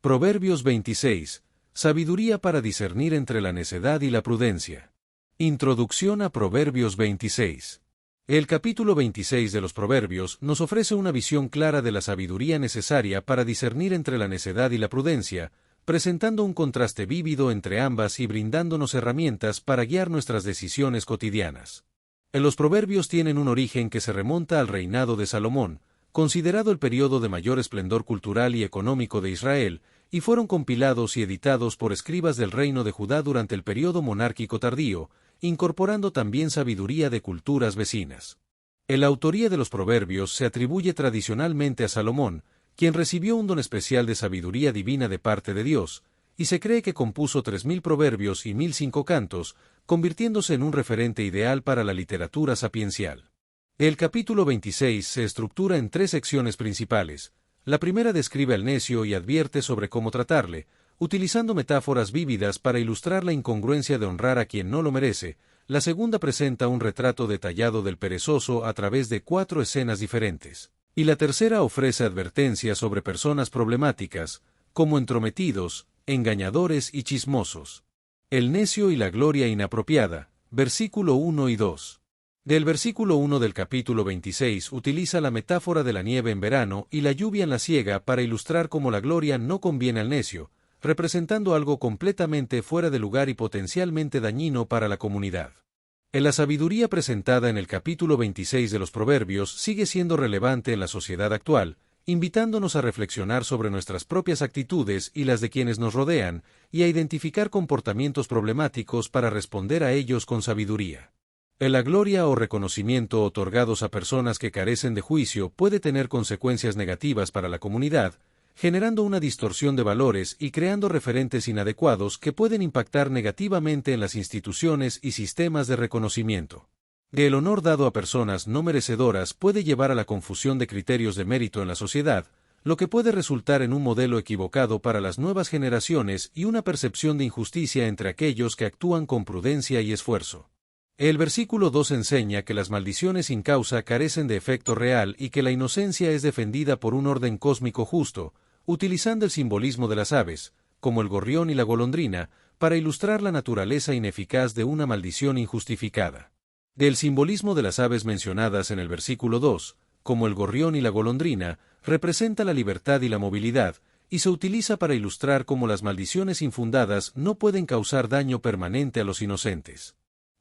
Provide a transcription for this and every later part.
Proverbios 26. Sabiduría para discernir entre la necedad y la prudencia. Introducción a Proverbios 26. El capítulo 26 de los Proverbios nos ofrece una visión clara de la sabiduría necesaria para discernir entre la necedad y la prudencia, presentando un contraste vívido entre ambas y brindándonos herramientas para guiar nuestras decisiones cotidianas. Los Proverbios tienen un origen que se remonta al reinado de Salomón, considerado el periodo de mayor esplendor cultural y económico de Israel, y fueron compilados y editados por escribas del reino de Judá durante el periodo monárquico tardío, incorporando también sabiduría de culturas vecinas. La autoría de los Proverbios se atribuye tradicionalmente a Salomón, quien recibió un don especial de sabiduría divina de parte de Dios, y se cree que compuso 3000 proverbios y 1005 cantos, convirtiéndose en un referente ideal para la literatura sapiencial. El capítulo 26 se estructura en 3 secciones principales. La primera describe al necio y advierte sobre cómo tratarle, utilizando metáforas vívidas para ilustrar la incongruencia de honrar a quien no lo merece. La segunda presenta un retrato detallado del perezoso a través de 4 escenas diferentes. Y la tercera ofrece advertencias sobre personas problemáticas, como entrometidos, engañadores y chismosos. El necio y la gloria inapropiada, versículo 1 y 2. Del versículo 1 del capítulo 26 utiliza la metáfora de la nieve en verano y la lluvia en la siega para ilustrar cómo la gloria no conviene al necio, representando algo completamente fuera de lugar y potencialmente dañino para la comunidad. La sabiduría presentada en el capítulo 26 de los Proverbios sigue siendo relevante en la sociedad actual, invitándonos a reflexionar sobre nuestras propias actitudes y las de quienes nos rodean, y a identificar comportamientos problemáticos para responder a ellos con sabiduría. La gloria o reconocimiento otorgados a personas que carecen de juicio puede tener consecuencias negativas para la comunidad, generando una distorsión de valores y creando referentes inadecuados que pueden impactar negativamente en las instituciones y sistemas de reconocimiento. El honor dado a personas no merecedoras puede llevar a la confusión de criterios de mérito en la sociedad, lo que puede resultar en un modelo equivocado para las nuevas generaciones y una percepción de injusticia entre aquellos que actúan con prudencia y esfuerzo. El versículo 2 enseña que las maldiciones sin causa carecen de efecto real y que la inocencia es defendida por un orden cósmico justo, utilizando el simbolismo de las aves, como el gorrión y la golondrina, para ilustrar la naturaleza ineficaz de una maldición injustificada. Del simbolismo de las aves mencionadas en el versículo 2, como el gorrión y la golondrina, representa la libertad y la movilidad, y se utiliza para ilustrar cómo las maldiciones infundadas no pueden causar daño permanente a los inocentes.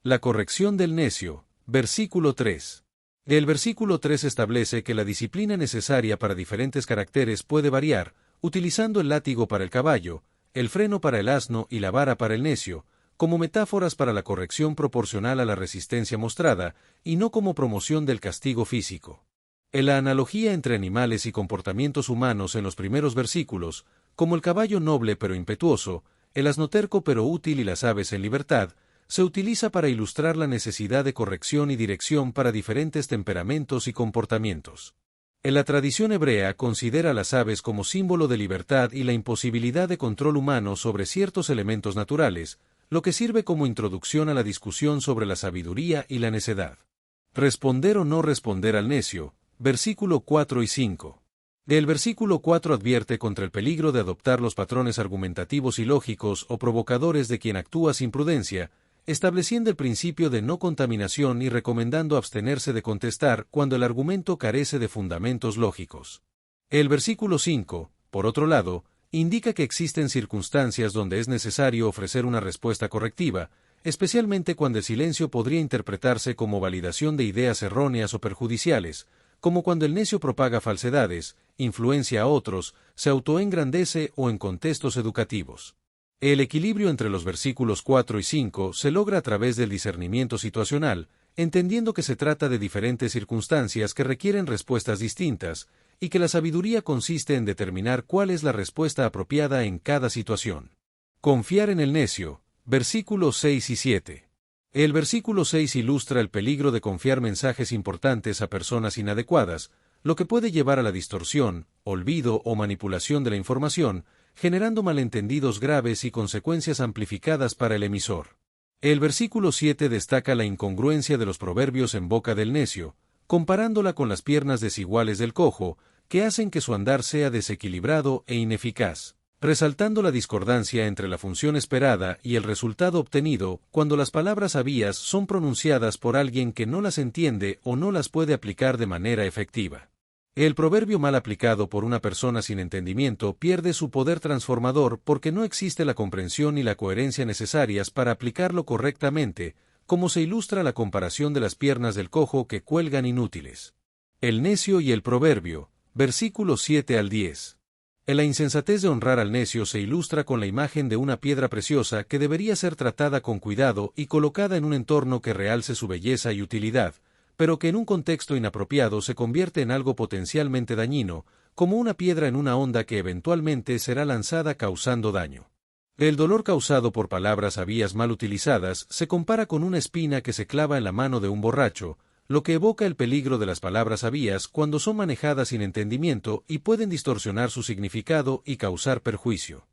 La corrección del necio, versículo 3. El versículo 3 establece que la disciplina necesaria para diferentes caracteres puede variar, utilizando el látigo para el caballo, el freno para el asno y la vara para el necio, como metáforas para la corrección proporcional a la resistencia mostrada, y no como promoción del castigo físico. En la analogía entre animales y comportamientos humanos en los primeros versículos, como el caballo noble pero impetuoso, el asno terco pero útil y las aves en libertad, se utiliza para ilustrar la necesidad de corrección y dirección para diferentes temperamentos y comportamientos. En la tradición hebrea considera a las aves como símbolo de libertad y la imposibilidad de control humano sobre ciertos elementos naturales, lo que sirve como introducción a la discusión sobre la sabiduría y la necedad. Responder o no responder al necio, versículo 4 y 5. El versículo 4 advierte contra el peligro de adoptar los patrones argumentativos ilógicos o provocadores de quien actúa sin prudencia, estableciendo el principio de no contaminación y recomendando abstenerse de contestar cuando el argumento carece de fundamentos lógicos. El versículo 5, por otro lado, indica que existen circunstancias donde es necesario ofrecer una respuesta correctiva, especialmente cuando el silencio podría interpretarse como validación de ideas erróneas o perjudiciales, como cuando el necio propaga falsedades, influencia a otros, se autoengrandece o en contextos educativos. El equilibrio entre los versículos 4 y 5 se logra a través del discernimiento situacional, entendiendo que se trata de diferentes circunstancias que requieren respuestas distintas, y que la sabiduría consiste en determinar cuál es la respuesta apropiada en cada situación. Confiar en el necio, versículos 6 y 7. El versículo 6 ilustra el peligro de confiar mensajes importantes a personas inadecuadas, lo que puede llevar a la distorsión, olvido o manipulación de la información, generando malentendidos graves y consecuencias amplificadas para el emisor. El versículo 7 destaca la incongruencia de los proverbios en boca del necio, comparándola con las piernas desiguales del cojo, que hacen que su andar sea desequilibrado e ineficaz. resaltando la discordancia entre la función esperada y el resultado obtenido cuando las palabras sabias son pronunciadas por alguien que no las entiende o no las puede aplicar de manera efectiva. El proverbio mal aplicado por una persona sin entendimiento pierde su poder transformador porque no existe la comprensión y la coherencia necesarias para aplicarlo correctamente, como se ilustra la comparación de las piernas del cojo que cuelgan inútiles. El necio y el proverbio, versículos 7 al 10. En la insensatez de honrar al necio se ilustra con la imagen de una piedra preciosa que debería ser tratada con cuidado y colocada en un entorno que realce su belleza y utilidad, pero que en un contexto inapropiado se convierte en algo potencialmente dañino, como una piedra en una onda que eventualmente será lanzada causando daño. El dolor causado por palabras sabias mal utilizadas se compara con una espina que se clava en la mano de un borracho, lo que evoca el peligro de las palabras sabias cuando son manejadas sin entendimiento y pueden distorsionar su significado y causar perjuicio.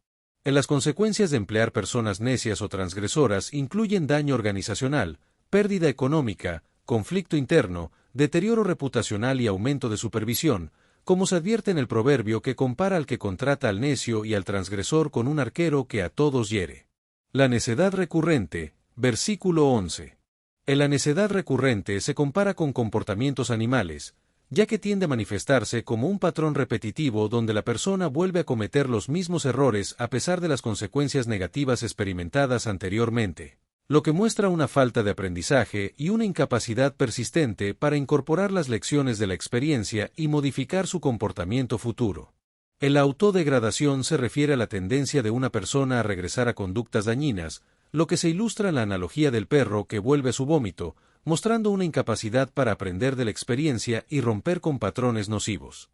En las consecuencias de emplear personas necias o transgresoras incluyen daño organizacional, pérdida económica, conflicto interno, deterioro reputacional y aumento de supervisión, como se advierte en el proverbio que compara al que contrata al necio y al transgresor con un arquero que a todos hiere. La necedad recurrente, versículo 11. En la necedad recurrente se compara con comportamientos animales, ya que tiende a manifestarse como un patrón repetitivo donde la persona vuelve a cometer los mismos errores a pesar de las consecuencias negativas experimentadas anteriormente, lo que muestra una falta de aprendizaje y una incapacidad persistente para incorporar las lecciones de la experiencia y modificar su comportamiento futuro. En la autodegradación se refiere a la tendencia de una persona a regresar a conductas dañinas, lo que se ilustra en la analogía del perro que vuelve a su vómito, mostrando una incapacidad para aprender de la experiencia y romper con patrones nocivos.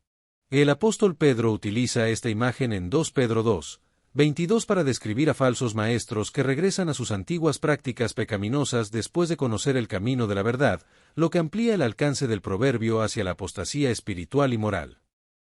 El apóstol Pedro utiliza esta imagen en 2 Pedro 2, 22 para describir a falsos maestros que regresan a sus antiguas prácticas pecaminosas después de conocer el camino de la verdad, lo que amplía el alcance del proverbio hacia la apostasía espiritual y moral.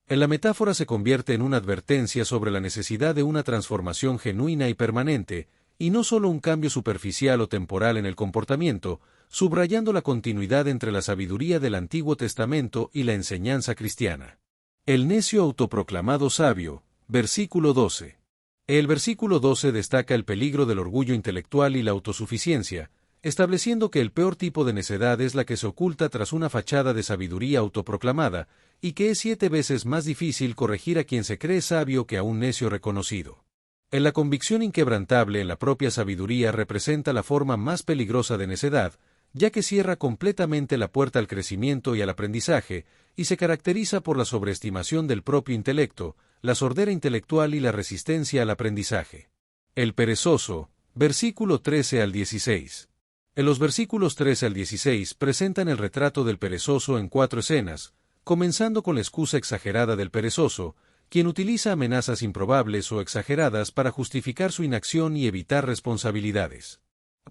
En la metáfora se convierte en una advertencia sobre la necesidad de una transformación genuina y permanente, y no solo un cambio superficial o temporal en el comportamiento, subrayando la continuidad entre la sabiduría del Antiguo Testamento y la enseñanza cristiana. El necio autoproclamado sabio, versículo 12. El versículo 12 destaca el peligro del orgullo intelectual y la autosuficiencia, estableciendo que el peor tipo de necedad es la que se oculta tras una fachada de sabiduría autoproclamada, y que es 7 veces más difícil corregir a quien se cree sabio que a un necio reconocido. En la convicción inquebrantable en la propia sabiduría representa la forma más peligrosa de necedad, ya que cierra completamente la puerta al crecimiento y al aprendizaje, y se caracteriza por la sobreestimación del propio intelecto, la sordera intelectual y la resistencia al aprendizaje. El perezoso, versículo 13 al 16. En los versículos 13 al 16 presentan el retrato del perezoso en 4 escenas, comenzando con la excusa exagerada del perezoso, quien utiliza amenazas improbables o exageradas para justificar su inacción y evitar responsabilidades.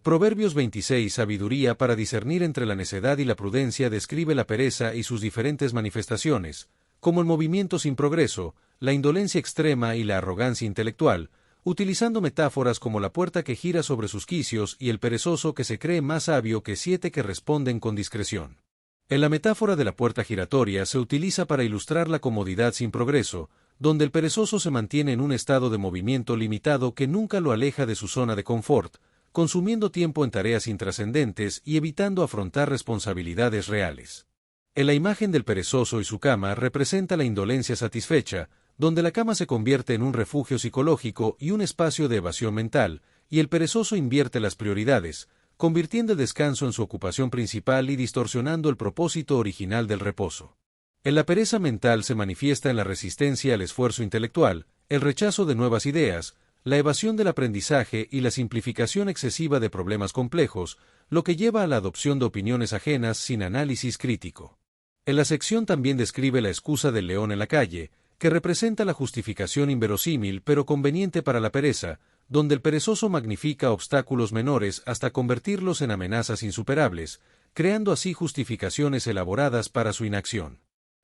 Proverbios 26. Sabiduría para discernir entre la necedad y la prudencia describe la pereza y sus diferentes manifestaciones, como el movimiento sin progreso, la indolencia extrema y la arrogancia intelectual, utilizando metáforas como la puerta que gira sobre sus quicios y el perezoso que se cree más sabio que 7 que responden con discreción. En la metáfora de la puerta giratoria se utiliza para ilustrar la comodidad sin progreso, donde el perezoso se mantiene en un estado de movimiento limitado que nunca lo aleja de su zona de confort, consumiendo tiempo en tareas intrascendentes y evitando afrontar responsabilidades reales. En la imagen del perezoso y su cama representa la indolencia satisfecha, donde la cama se convierte en un refugio psicológico y un espacio de evasión mental, y el perezoso invierte las prioridades, convirtiendo el descanso en su ocupación principal y distorsionando el propósito original del reposo. En la pereza mental se manifiesta en la resistencia al esfuerzo intelectual, el rechazo de nuevas ideas, la evasión del aprendizaje y la simplificación excesiva de problemas complejos, lo que lleva a la adopción de opiniones ajenas sin análisis crítico. En la sección también describe la excusa del león en la calle, que representa la justificación inverosímil pero conveniente para la pereza, donde el perezoso magnifica obstáculos menores hasta convertirlos en amenazas insuperables, creando así justificaciones elaboradas para su inacción.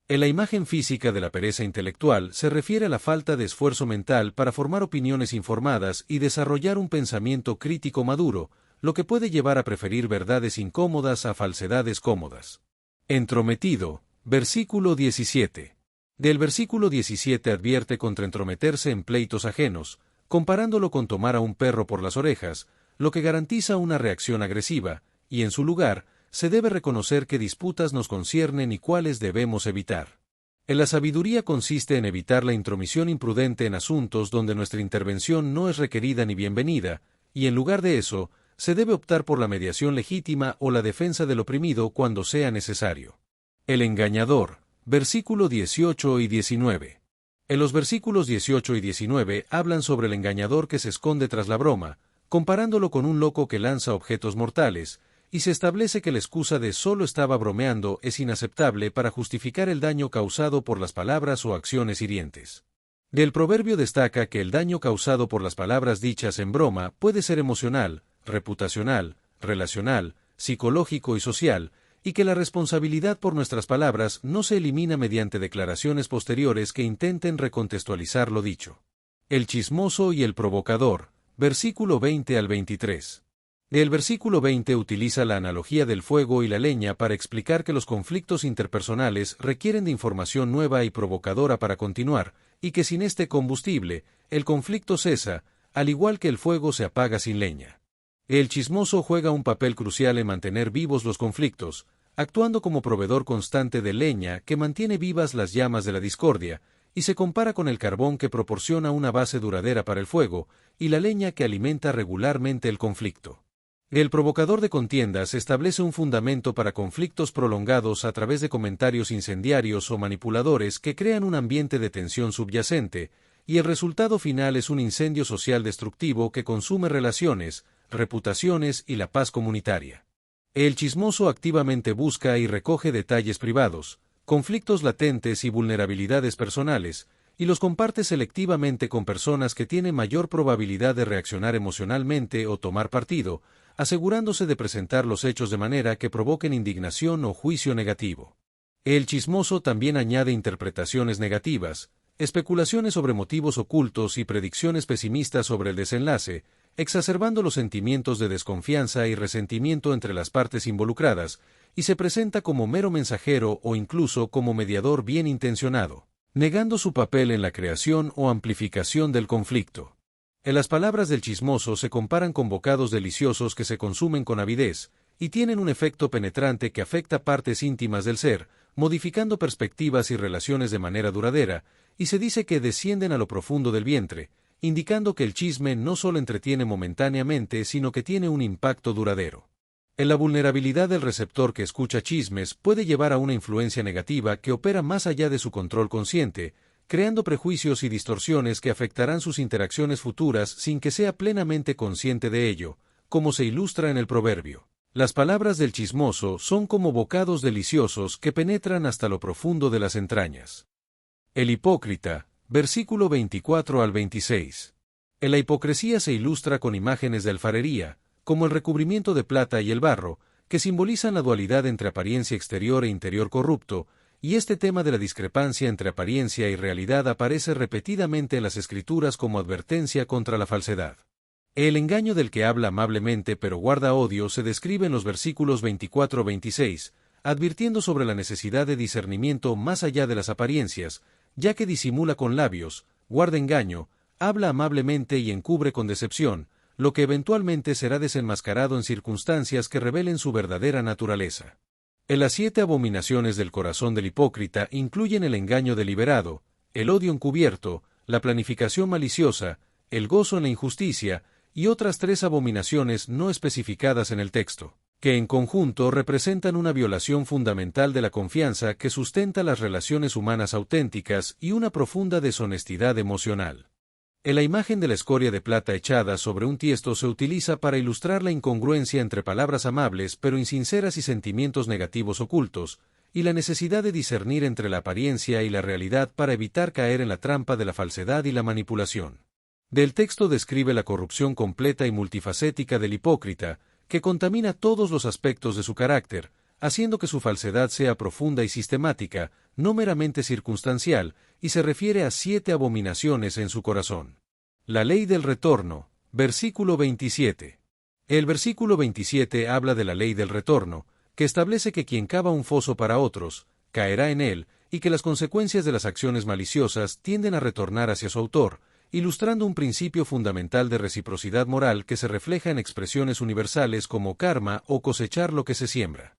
En la imagen física de la pereza intelectual se refiere a la falta de esfuerzo mental para formar opiniones informadas y desarrollar un pensamiento crítico maduro, lo que puede llevar a preferir verdades incómodas a falsedades cómodas. Entrometido, versículo 17. Del versículo 17 advierte contra entrometerse en pleitos ajenos, comparándolo con tomar a un perro por las orejas, lo que garantiza una reacción agresiva, y en su lugar, se debe reconocer qué disputas nos conciernen y cuáles debemos evitar. La sabiduría consiste en evitar la intromisión imprudente en asuntos donde nuestra intervención no es requerida ni bienvenida, y en lugar de eso, se debe optar por la mediación legítima o la defensa del oprimido cuando sea necesario. El engañador, versículo 18 y 19. En los versículos 18 y 19 hablan sobre el engañador que se esconde tras la broma, comparándolo con un loco que lanza objetos mortales, y se establece que la excusa de solo estaba bromeando es inaceptable para justificar el daño causado por las palabras o acciones hirientes. Del proverbio destaca que el daño causado por las palabras dichas en broma puede ser emocional, reputacional, relacional, psicológico y social, y que la responsabilidad por nuestras palabras no se elimina mediante declaraciones posteriores que intenten recontextualizar lo dicho. El chismoso y el provocador, versículo 20 al 23. El versículo 20 utiliza la analogía del fuego y la leña para explicar que los conflictos interpersonales requieren de información nueva y provocadora para continuar, y que sin este combustible, el conflicto cesa, al igual que el fuego se apaga sin leña. El chismoso juega un papel crucial en mantener vivos los conflictos, actuando como proveedor constante de leña que mantiene vivas las llamas de la discordia, y se compara con el carbón que proporciona una base duradera para el fuego, y la leña que alimenta regularmente el conflicto. El provocador de contiendas establece un fundamento para conflictos prolongados a través de comentarios incendiarios o manipuladores que crean un ambiente de tensión subyacente, y el resultado final es un incendio social destructivo que consume relaciones, reputaciones y la paz comunitaria. El chismoso activamente busca y recoge detalles privados, conflictos latentes y vulnerabilidades personales, y los comparte selectivamente con personas que tienen mayor probabilidad de reaccionar emocionalmente o tomar partido, asegurándose de presentar los hechos de manera que provoquen indignación o juicio negativo. El chismoso también añade interpretaciones negativas, especulaciones sobre motivos ocultos y predicciones pesimistas sobre el desenlace, exacerbando los sentimientos de desconfianza y resentimiento entre las partes involucradas, y se presenta como mero mensajero o incluso como mediador bien intencionado, negando su papel en la creación o amplificación del conflicto. En las palabras del chismoso se comparan con bocados deliciosos que se consumen con avidez, y tienen un efecto penetrante que afecta partes íntimas del ser, modificando perspectivas y relaciones de manera duradera, y se dice que descienden a lo profundo del vientre, indicando que el chisme no solo entretiene momentáneamente, sino que tiene un impacto duradero. En la vulnerabilidad del receptor que escucha chismes puede llevar a una influencia negativa que opera más allá de su control consciente, creando prejuicios y distorsiones que afectarán sus interacciones futuras sin que sea plenamente consciente de ello, como se ilustra en el proverbio. Las palabras del chismoso son como bocados deliciosos que penetran hasta lo profundo de las entrañas. El hipócrita, versículo 24 al 26. En la hipocresía se ilustra con imágenes de alfarería, como el recubrimiento de plata y el barro, que simbolizan la dualidad entre apariencia exterior e interior corrupto, y este tema de la discrepancia entre apariencia y realidad aparece repetidamente en las Escrituras como advertencia contra la falsedad. El engaño del que habla amablemente pero guarda odio se describe en los versículos 24-26, advirtiendo sobre la necesidad de discernimiento más allá de las apariencias, ya que disimula con labios, guarda engaño, habla amablemente y encubre con decepción, lo que eventualmente será desenmascarado en circunstancias que revelen su verdadera naturaleza. En las 7 abominaciones del corazón del hipócrita incluyen el engaño deliberado, el odio encubierto, la planificación maliciosa, el gozo en la injusticia, y otras 3 abominaciones no especificadas en el texto, que en conjunto representan una violación fundamental de la confianza que sustenta las relaciones humanas auténticas y una profunda deshonestidad emocional. En la imagen de la escoria de plata echada sobre un tiesto se utiliza para ilustrar la incongruencia entre palabras amables pero insinceras y sentimientos negativos ocultos, y la necesidad de discernir entre la apariencia y la realidad para evitar caer en la trampa de la falsedad y la manipulación. Del texto describe la corrupción completa y multifacética del hipócrita, que contamina todos los aspectos de su carácter, haciendo que su falsedad sea profunda y sistemática, no meramente circunstancial, y se refiere a 7 abominaciones en su corazón. La ley del retorno, versículo 27. El versículo 27 habla de la ley del retorno, que establece que quien cava un foso para otros, caerá en él, y que las consecuencias de las acciones maliciosas tienden a retornar hacia su autor, ilustrando un principio fundamental de reciprocidad moral que se refleja en expresiones universales como karma o cosechar lo que se siembra.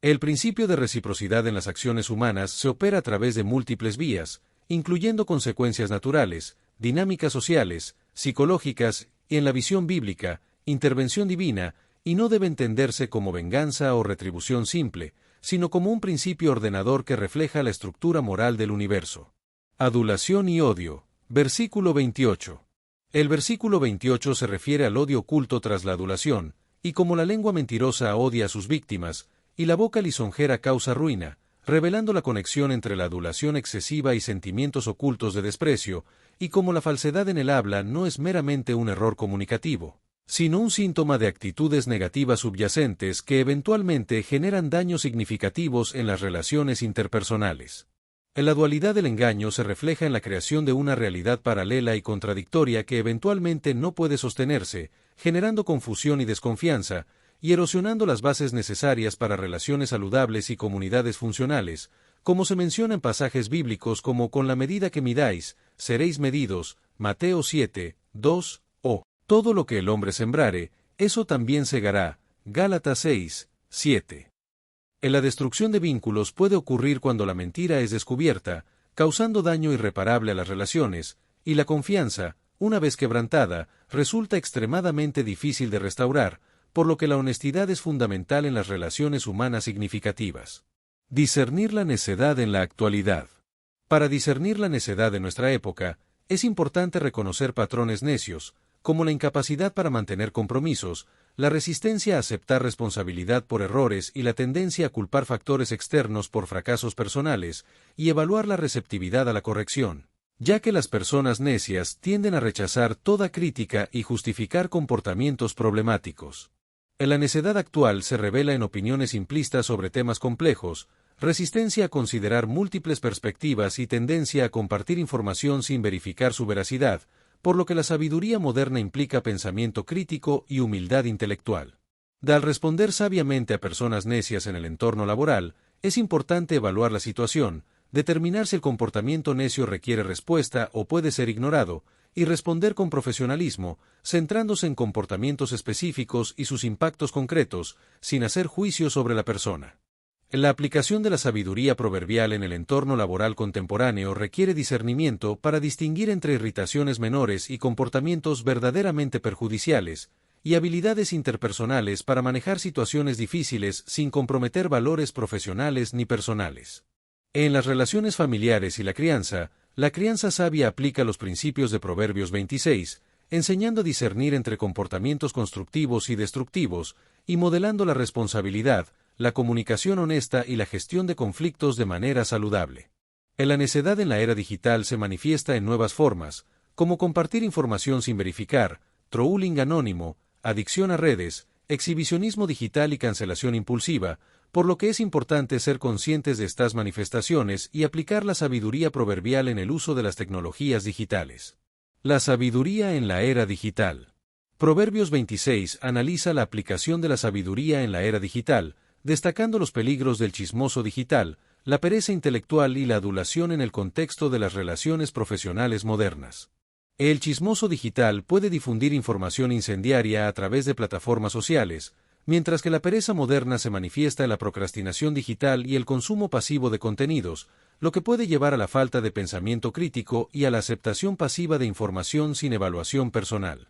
El principio de reciprocidad en las acciones humanas se opera a través de múltiples vías, incluyendo consecuencias naturales, dinámicas sociales, psicológicas y, en la visión bíblica, intervención divina, y no debe entenderse como venganza o retribución simple, sino como un principio ordenador que refleja la estructura moral del universo. Adulación y odio. Versículo 28. El versículo 28 se refiere al odio oculto tras la adulación, y como la lengua mentirosa odia a sus víctimas, y la boca lisonjera causa ruina, revelando la conexión entre la adulación excesiva y sentimientos ocultos de desprecio, y como la falsedad en el habla no es meramente un error comunicativo, sino un síntoma de actitudes negativas subyacentes que eventualmente generan daños significativos en las relaciones interpersonales. La dualidad del engaño se refleja en la creación de una realidad paralela y contradictoria que eventualmente no puede sostenerse, generando confusión y desconfianza, y erosionando las bases necesarias para relaciones saludables y comunidades funcionales, como se menciona en pasajes bíblicos como con la medida que midáis, seréis medidos, Mateo 7, 2, o todo lo que el hombre sembrare, eso también segará, Gálatas 6, 7. La destrucción de vínculos puede ocurrir cuando la mentira es descubierta, causando daño irreparable a las relaciones, y la confianza, una vez quebrantada, resulta extremadamente difícil de restaurar, por lo que la honestidad es fundamental en las relaciones humanas significativas. Discernir la necedad en la actualidad. Para discernir la necedad de nuestra época, es importante reconocer patrones necios, como la incapacidad para mantener compromisos, la resistencia a aceptar responsabilidad por errores y la tendencia a culpar factores externos por fracasos personales, y evaluar la receptividad a la corrección, ya que las personas necias tienden a rechazar toda crítica y justificar comportamientos problemáticos. La necedad actual se revela en opiniones simplistas sobre temas complejos, resistencia a considerar múltiples perspectivas y tendencia a compartir información sin verificar su veracidad, por lo que la sabiduría moderna implica pensamiento crítico y humildad intelectual. Al responder sabiamente a personas necias en el entorno laboral, es importante evaluar la situación, determinar si el comportamiento necio requiere respuesta o puede ser ignorado, y responder con profesionalismo, centrándose en comportamientos específicos y sus impactos concretos, sin hacer juicios sobre la persona. La aplicación de la sabiduría proverbial en el entorno laboral contemporáneo requiere discernimiento para distinguir entre irritaciones menores y comportamientos verdaderamente perjudiciales, y habilidades interpersonales para manejar situaciones difíciles sin comprometer valores profesionales ni personales. En las relaciones familiares y la crianza sabia aplica los principios de Proverbios 26, enseñando a discernir entre comportamientos constructivos y destructivos, y modelando la responsabilidad, la comunicación honesta y la gestión de conflictos de manera saludable. La necedad en la era digital se manifiesta en nuevas formas, como compartir información sin verificar, trolling anónimo, adicción a redes, exhibicionismo digital y cancelación impulsiva, por lo que es importante ser conscientes de estas manifestaciones y aplicar la sabiduría proverbial en el uso de las tecnologías digitales. La sabiduría en la era digital. Proverbios 26 analiza la aplicación de la sabiduría en la era digital, destacando los peligros del chismoso digital, la pereza intelectual y la adulación en el contexto de las relaciones profesionales modernas. El chismoso digital puede difundir información incendiaria a través de plataformas sociales, mientras que la pereza moderna se manifiesta en la procrastinación digital y el consumo pasivo de contenidos, lo que puede llevar a la falta de pensamiento crítico y a la aceptación pasiva de información sin evaluación personal.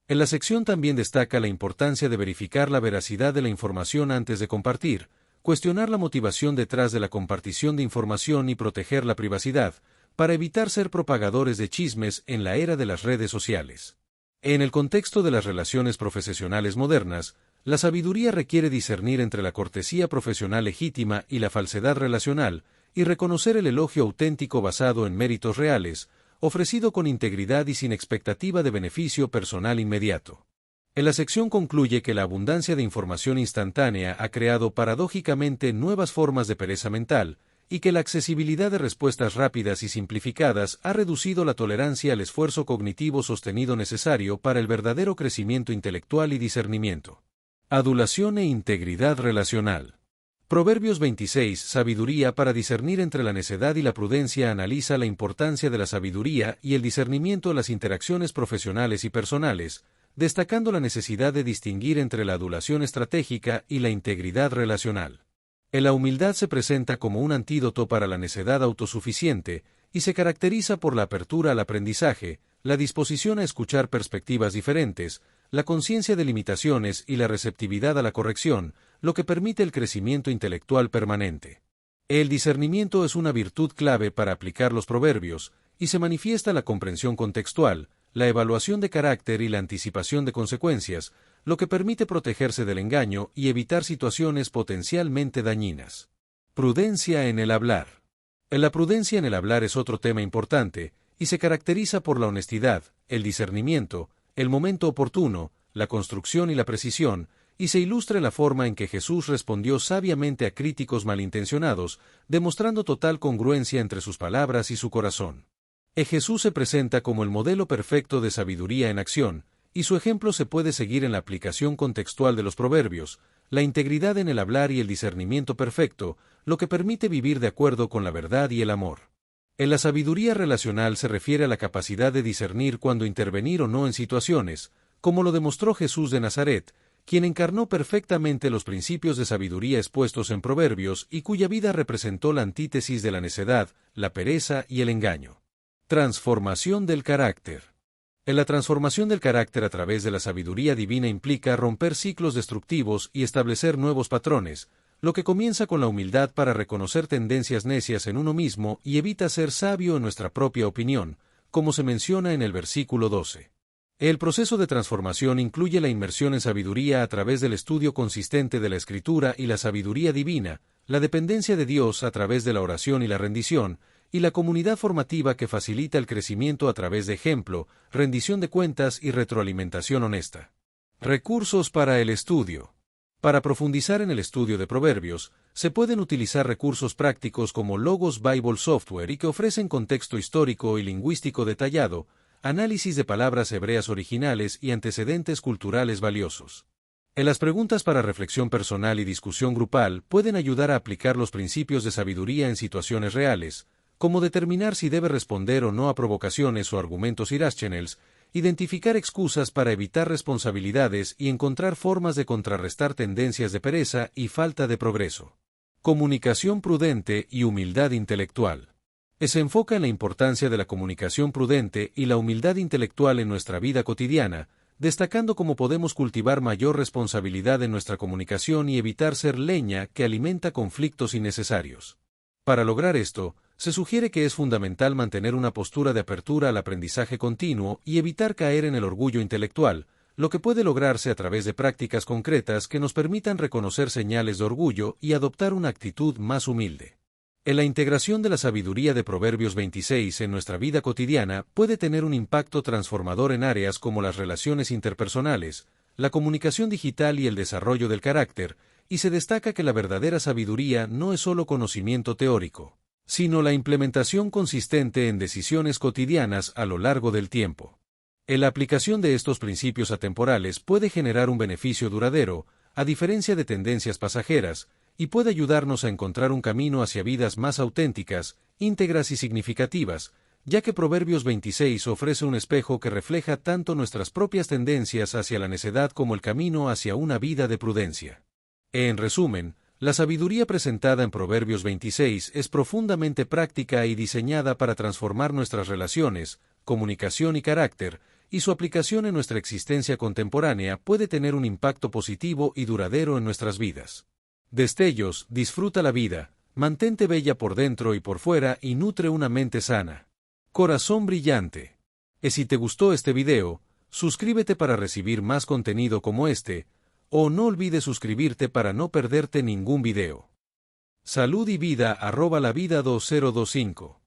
En la sección también destaca la importancia de verificar la veracidad de la información antes de compartir, cuestionar la motivación detrás de la compartición de información y proteger la privacidad, para evitar ser propagadores de chismes en la era de las redes sociales. En el contexto de las relaciones profesionales modernas, la sabiduría requiere discernir entre la cortesía profesional legítima y la falsedad relacional, y reconocer el elogio auténtico basado en méritos reales, ofrecido con integridad y sin expectativa de beneficio personal inmediato. La sección concluye que la abundancia de información instantánea ha creado paradójicamente nuevas formas de pereza mental, y que la accesibilidad de respuestas rápidas y simplificadas ha reducido la tolerancia al esfuerzo cognitivo sostenido necesario para el verdadero crecimiento intelectual y discernimiento. Adulación e integridad relacional. Proverbios 26, sabiduría para discernir entre la necedad y la prudencia. Analiza la importancia de la sabiduría y el discernimiento en las interacciones profesionales y personales, destacando la necesidad de distinguir entre la adulación estratégica y la integridad relacional. La humildad se presenta como un antídoto para la necedad autosuficiente y se caracteriza por la apertura al aprendizaje, la disposición a escuchar perspectivas diferentes, la conciencia de limitaciones y la receptividad a la corrección, lo que permite el crecimiento intelectual permanente. El discernimiento es una virtud clave para aplicar los proverbios, y se manifiesta la comprensión contextual, la evaluación de carácter y la anticipación de consecuencias, lo que permite protegerse del engaño y evitar situaciones potencialmente dañinas. Prudencia en el hablar. La prudencia en el hablar es otro tema importante, y se caracteriza por la honestidad, el discernimiento, el momento oportuno, la construcción y la precisión, y se ilustra en la forma en que Jesús respondió sabiamente a críticos malintencionados, demostrando total congruencia entre sus palabras y su corazón. Jesús se presenta como el modelo perfecto de sabiduría en acción, y su ejemplo se puede seguir en la aplicación contextual de los proverbios, la integridad en el hablar y el discernimiento perfecto, lo que permite vivir de acuerdo con la verdad y el amor. En la sabiduría relacional se refiere a la capacidad de discernir cuándo intervenir o no en situaciones, como lo demostró Jesús de Nazaret, quien encarnó perfectamente los principios de sabiduría expuestos en Proverbios y cuya vida representó la antítesis de la necedad, la pereza y el engaño. Transformación del carácter. La transformación del carácter a través de la sabiduría divina implica romper ciclos destructivos y establecer nuevos patrones, lo que comienza con la humildad para reconocer tendencias necias en uno mismo y evita ser sabio en nuestra propia opinión, como se menciona en el versículo 12. El proceso de transformación incluye la inmersión en sabiduría a través del estudio consistente de la Escritura y la sabiduría divina, la dependencia de Dios a través de la oración y la rendición, y la comunidad formativa que facilita el crecimiento a través de ejemplo, rendición de cuentas y retroalimentación honesta. Recursos para el estudio. Para profundizar en el estudio de Proverbios, se pueden utilizar recursos prácticos como Logos Bible Software y que ofrecen contexto histórico y lingüístico detallado, análisis de palabras hebreas originales y antecedentes culturales valiosos. Las preguntas para reflexión personal y discusión grupal pueden ayudar a aplicar los principios de sabiduría en situaciones reales, como determinar si debe responder o no a provocaciones o argumentos irracionales, identificar excusas para evitar responsabilidades y encontrar formas de contrarrestar tendencias de pereza y falta de progreso. Comunicación prudente y humildad intelectual. Se enfoca en la importancia de la comunicación prudente y la humildad intelectual en nuestra vida cotidiana, destacando cómo podemos cultivar mayor responsabilidad en nuestra comunicación y evitar ser leña que alimenta conflictos innecesarios. Para lograr esto, se sugiere que es fundamental mantener una postura de apertura al aprendizaje continuo y evitar caer en el orgullo intelectual, lo que puede lograrse a través de prácticas concretas que nos permitan reconocer señales de orgullo y adoptar una actitud más humilde. La integración de la sabiduría de Proverbios 26 en nuestra vida cotidiana puede tener un impacto transformador en áreas como las relaciones interpersonales, la comunicación digital y el desarrollo del carácter, y se destaca que la verdadera sabiduría no es solo conocimiento teórico, sino la implementación consistente en decisiones cotidianas a lo largo del tiempo. La aplicación de estos principios atemporales puede generar un beneficio duradero, a diferencia de tendencias pasajeras, y puede ayudarnos a encontrar un camino hacia vidas más auténticas, íntegras y significativas, ya que Proverbios 26 ofrece un espejo que refleja tanto nuestras propias tendencias hacia la necedad como el camino hacia una vida de prudencia. En resumen, la sabiduría presentada en Proverbios 26 es profundamente práctica y diseñada para transformar nuestras relaciones, comunicación y carácter, y su aplicación en nuestra existencia contemporánea puede tener un impacto positivo y duradero en nuestras vidas. Destellos, disfruta la vida, mantente bella por dentro y por fuera y nutre una mente sana. Corazón brillante. Si te gustó este video, suscríbete para recibir más contenido como este, o no olvides suscribirte para no perderte ningún video. Salud y vida @lavida2025